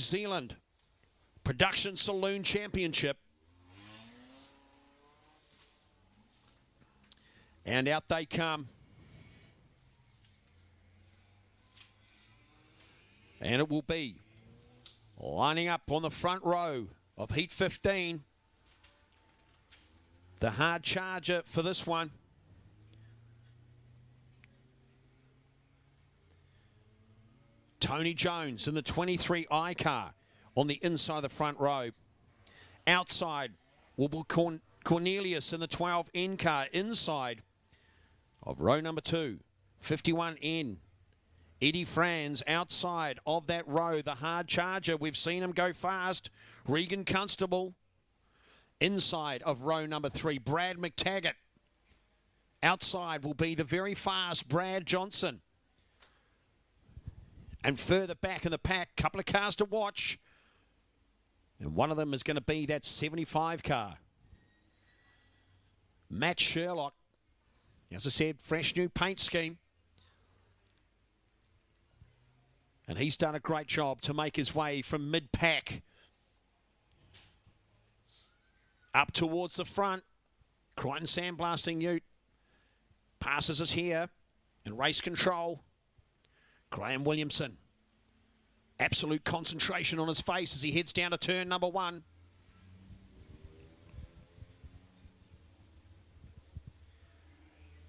Zealand Production Saloon Championship. And out they come. And it will be lining up on the front row of Heat 15. The hard charger for this one. Tony Jones in the 23 I car on the inside of the front row. Outside will be Cornelius in the 12 N car inside of row number 2. 51 N. Eddie Franz outside of that row, the hard charger. We've seen him go fast. Regan Constable inside of row number 3. Brad McTaggart. Outside will be the very fast Brad Johnson. And further back in the pack, couple of cars to watch. And one of them is going to be that 75 car. Matt Sherlock. As I said, fresh new paint scheme. And he's done a great job to make his way from mid-pack up towards the front. Crichton Sandblasting Ute passes us here in race control. Graham Williamson. Absolute concentration on his face as he heads down to turn number 1.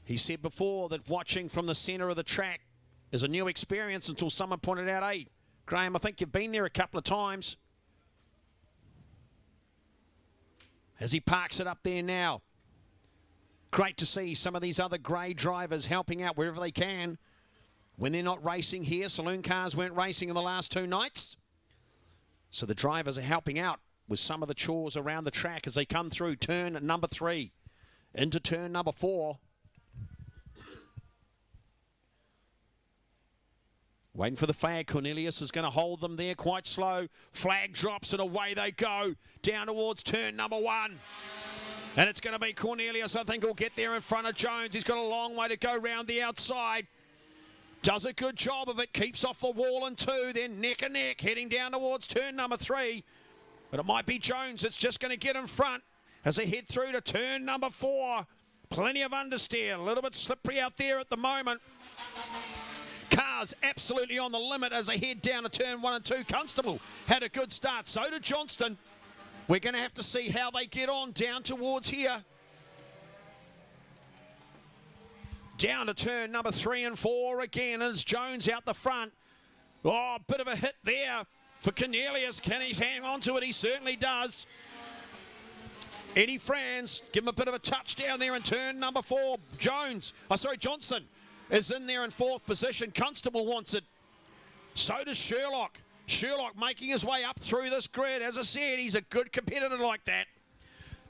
He said before that watching from the centre of the track is a new experience until someone pointed out, hey, Graham, I think you've been there a couple of times. As he parks it up there now. Great to see some of these other grey drivers helping out wherever they can. When they're not racing here, saloon cars weren't racing in the last 2 nights. So the drivers are helping out with some of the chores around the track as they come through turn number 3 into turn number 4. Waiting for the flag. Cornelius is going to hold them there quite slow. Flag drops and away they go down towards turn number 1. And it's going to be Cornelius, I think, will get there in front of Jones. He's got a long way to go round the outside. Does a good job of it. Keeps off the wall in 2. Then neck and neck heading down towards turn number 3. But it might be Jones that's just going to get in front as they head through to turn number 4. Plenty of understeer. A little bit slippery out there at the moment. Cars absolutely on the limit as they head down to turn 1 and 2. Constable had a good start. So did Johnston. We're going to have to see how they get on down towards here. Down to turn number 3 and 4 again as Jones out the front. Oh, a bit of a hit there for Cornelius. Can he hang on to it? He certainly does. Eddie Franz, give him a bit of a touchdown there in turn number 4. Johnson is in there in 4th position. Constable wants it. So does Sherlock. Sherlock making his way up through this grid. As I said, he's a good competitor like that.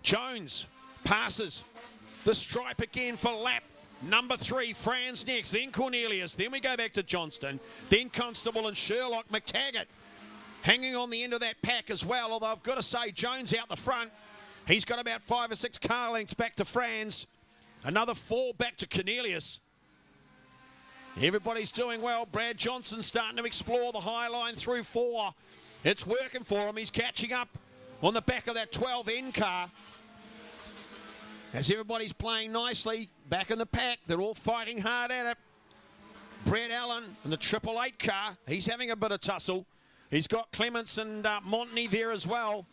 Jones passes the stripe again for lap number 3. Franz next, then Cornelius. Then we go back to Johnston. Then Constable and Sherlock. McTaggart hanging on the end of that pack as well. Although I've got to say, Jones out the front. He's got about 5 or 6 car lengths back to Franz. Another 4 back to Cornelius. Everybody's doing well. Brad Johnson starting to explore the high line through 4. It's working for him. He's catching up on the back of that 12N car. As everybody's playing nicely back in the pack, they're all fighting hard at it. Brett Allen in the 888 car, he's having a bit of tussle. He's got Clements and Montney there as well.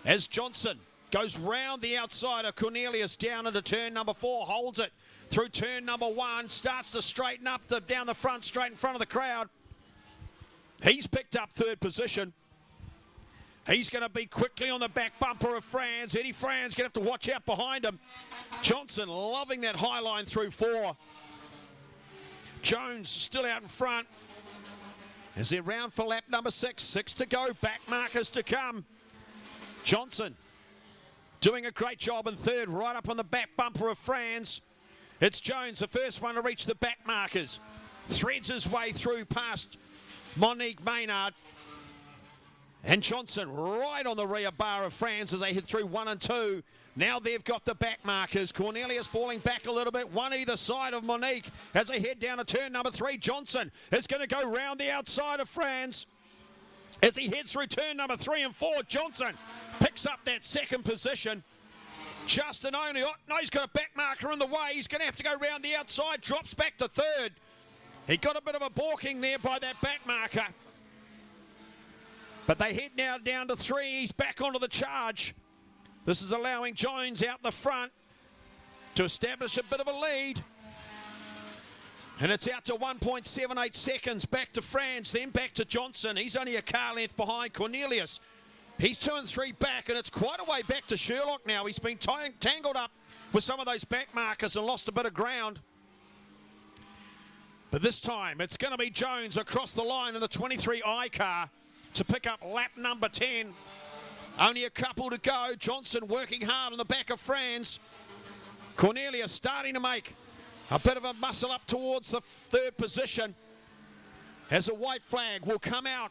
As Johnson goes round the outside of Cornelius down into turn number 4, holds it through turn number 1, starts to straighten up down the front, straight in front of the crowd. He's picked up 3rd position. He's going to be quickly on the back bumper of Franz. Eddie Franz going to have to watch out behind him. Johnson loving that high line through 4. Jones still out in front. As they're round for lap number 6. 6 to go. Back markers to come. Johnson doing a great job in 3rd, right up on the back bumper of Franz. It's Jones, the first one to reach the back markers. Threads his way through past Monique Maynard. And Johnson right on the rear bar of Franz as they head through 1 and 2. Now they've got the back markers. Cornelius falling back a little bit, one either side of Monique as they head down to turn number 3. Johnson is going to go round the outside of Franz. As he heads through turn number 3 and 4, Johnson picks up that second position. Justin only, oh, no, he's got a back marker in the way. He's going to have to go round the outside, drops back to third. He got a bit of a balking there by that back marker. But they head now down to 3. He's back onto the charge. This is allowing Jones out the front to establish a bit of a lead. And it's out to 1.78 seconds. Back to Franz, then back to Johnson. He's only a car length behind Cornelius. He's 2 and 3 back, and it's quite a way back to Sherlock now. He's been tangled up with some of those back markers and lost a bit of ground. But this time, it's going to be Jones across the line in the 23i car to pick up lap number 10. Only a couple to go. Johnson working hard on the back of Franz. Cornelius starting to make a bit of a muscle up towards the third position. As a white flag will come out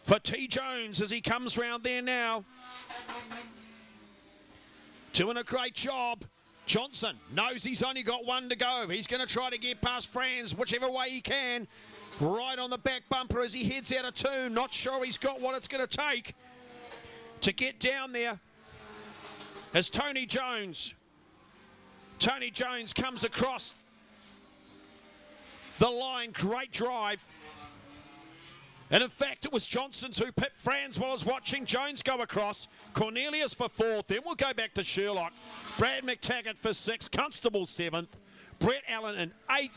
for T. Jones as he comes round there now. Doing a great job. Johnson knows he's only got one to go. He's going to try to get past Franz whichever way he can. Right on the back bumper as he heads out of 2. Not sure he's got what it's going to take to get down there. As Tony Jones comes across the line. Great drive. And in fact, it was Johnson's who pipped Franz while I was watching Jones go across. Cornelius for 4th. Then we'll go back to Sherlock. Brad McTaggart for 6th. Constable 7th. Brett Allen in 8th.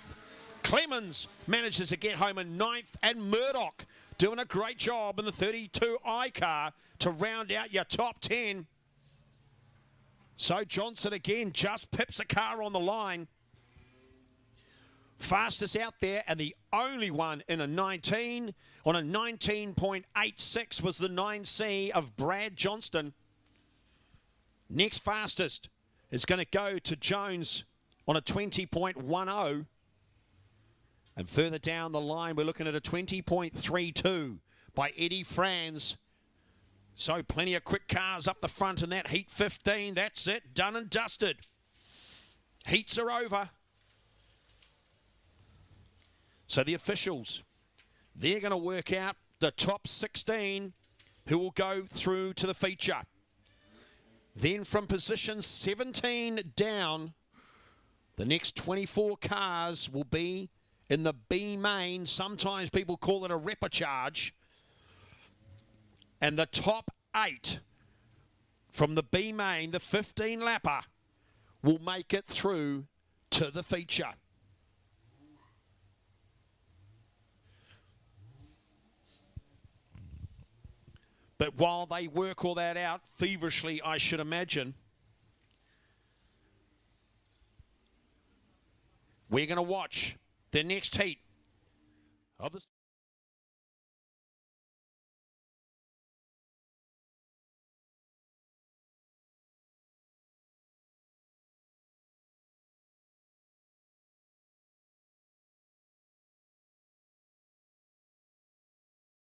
Clemens manages to get home in 9th. And Murdoch doing a great job in the 32i car to round out your top 10. So Johnson again just pips a car on the line. Fastest out there, and the only one in a 19 on a 19.86 was the 9C of Brad Johnston. Next fastest is going to go to Jones on a 20.10. And further down the line, we're looking at a 20.32 by Eddie Franz. So plenty of quick cars up the front in that heat 15. That's it, done and dusted. Heats are over. So the officials, they're going to work out the top 16 who will go through to the feature. Then from position 17 down, the next 24 cars will be in the B main. Sometimes people call it a repechage. And the top 8 from the B main, the 15 lapper, will make it through to the feature. But while they work all that out feverishly, I should imagine, we're going to watch the next heat of this.